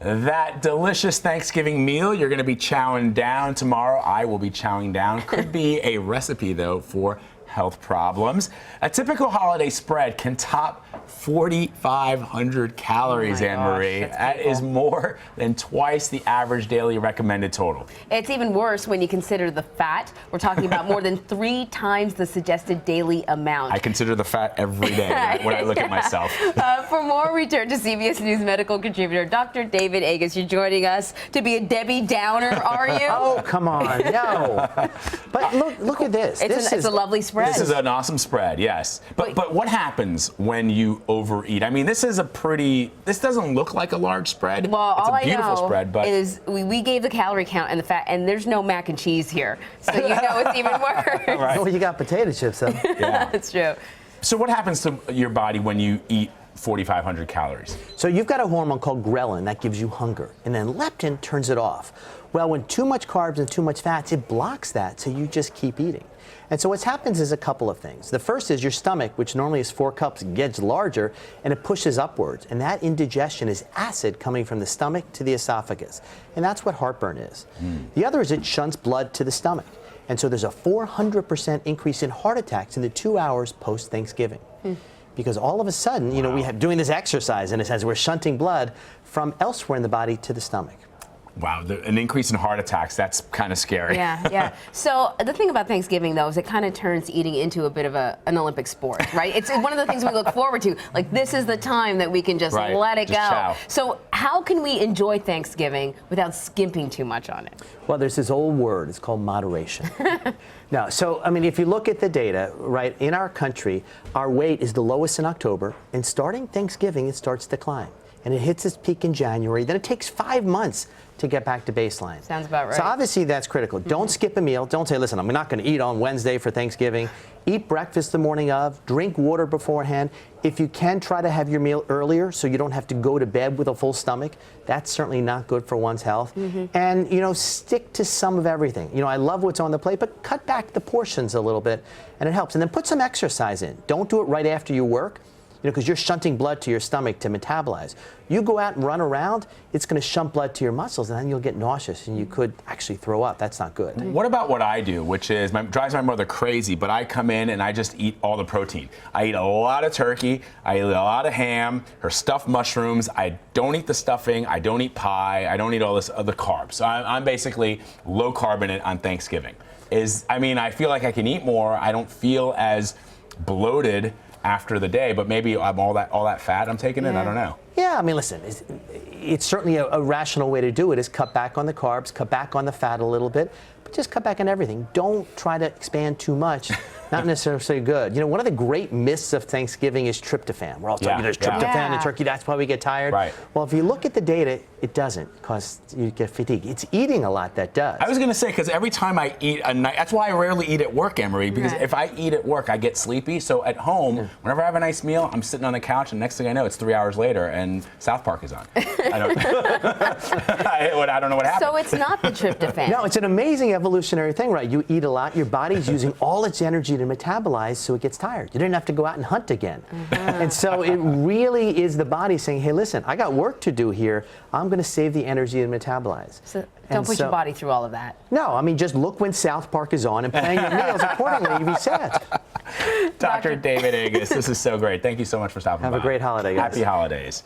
That delicious Thanksgiving meal you're going to be chowing down tomorrow, I will be chowing down, could be a recipe, though, for health problems. A typical holiday spread can top 4,500 calories, Anne-Marie. That is more than twice the average daily recommended total. It's even worse when you consider the fat. We're talking about more than 3 times the suggested daily amount. I consider the fat every day when I look at myself. For more, return to CBS News medical contributor Dr. David Agus. You're joining us to be a Debbie Downer, are you? Oh, come on, no. But look at this. It's a lovely spread. This is an awesome spread, yes. But what happens when you overeat? I mean, this doesn't look like a large spread. Well, it's all a beautiful spread, but is we gave the calorie count and the fat, and there's no mac and cheese here, so you know it's even worse. Right. Well, you got potato chips, though. Yeah. That's true. So what happens to your body when you eat 4,500 calories? So you've got a hormone called ghrelin that gives you hunger, and then leptin turns it off. Well, when too much carbs and too much fats, it blocks that, so you just keep eating. And so what happens is a couple of things. The first is your stomach, which normally is 4 cups, gets larger, and it pushes upwards. And that indigestion is acid coming from the stomach to the esophagus. And that's what heartburn is. The other is it shunts blood to the stomach. And so there's a 400% increase in heart attacks in the 2 hours post-Thanksgiving. Because all of a sudden, you know, we have doing this exercise, and it says we're shunting blood from elsewhere in the body to the stomach. Wow, an increase in heart attacks, that's kind of scary. Yeah. So the thing about Thanksgiving, though, is it kind of turns eating into a bit of an Olympic sport, right? It's one of the things we look forward to. Like, this is the time that we can just let it go. Chow. So how can we enjoy Thanksgiving without skimping too much on it? Well, there's this old word. It's called moderation. Now, so, I mean, if you look at the data, right, in our country, our weight is the lowest in October, and starting Thanksgiving, it starts to climb. And it hits its peak in January. Then it takes 5 months to get back to baseline. Sounds about right. So obviously that's critical. Don't skip a meal. Don't say, listen, I'm not going to eat on Wednesday for Thanksgiving. Eat breakfast the morning of. Drink water beforehand. If you can, try to have your meal earlier so you don't have to go to bed with a full stomach. That's certainly not good for one's health. And, you know, stick to some of everything. You know, I love what's on the plate, but cut back the portions a little bit, and it helps. And then put some exercise in. Don't do it right after you work. You know, because you're shunting blood to your stomach to metabolize. You go out and run around, it's going to shunt blood to your muscles, and then you'll get nauseous, and you could actually throw up. That's not good. What about what I do, which is drives my mother crazy, but I come in and I just eat all the protein. I eat a lot of turkey, I eat a lot of ham, her stuffed mushrooms. I don't eat the stuffing, I don't eat pie, I don't eat all this other carbs. So I'm basically low carb on Thanksgiving. I mean, I feel like I can eat more. I don't feel as bloated after the day, but maybe I'm all that fat I'm taking in. I don't know. Yeah, I mean, listen, it's certainly a rational way to do it is cut back on the carbs, cut back on the fat a little bit, but just cut back on everything. Don't try to expand too much. Not necessarily good. You know, one of the great myths of Thanksgiving is tryptophan. We're all talking there's tryptophan in turkey, that's why we get tired. Right. Well, if you look at the data, it doesn't, because you get fatigue. It's eating a lot that does. I was going to say, because every time I eat a night, that's why I rarely eat at work, Anne-Marie, because if I eat at work, I get sleepy. So at home, whenever I have a nice meal, I'm sitting on the couch, and next thing I know, it's 3 hours later, and South Park is on. I don't know what happened. So it's not the tryptophan. No, it's an amazing evolutionary thing, right? You eat a lot, your body's using all its energy to metabolize, so it gets tired. You didn't have to go out and hunt again. And so it really is the body saying, hey, listen, I got work to do here. I'm going to save the energy to metabolize. So don't put your body through all of that. No, I mean, just look when South Park is on and plan your meals accordingly. You'll be set. Dr. David Agus, this is so great. Thank you so much for stopping by. Have a great holiday, guys. Happy holidays.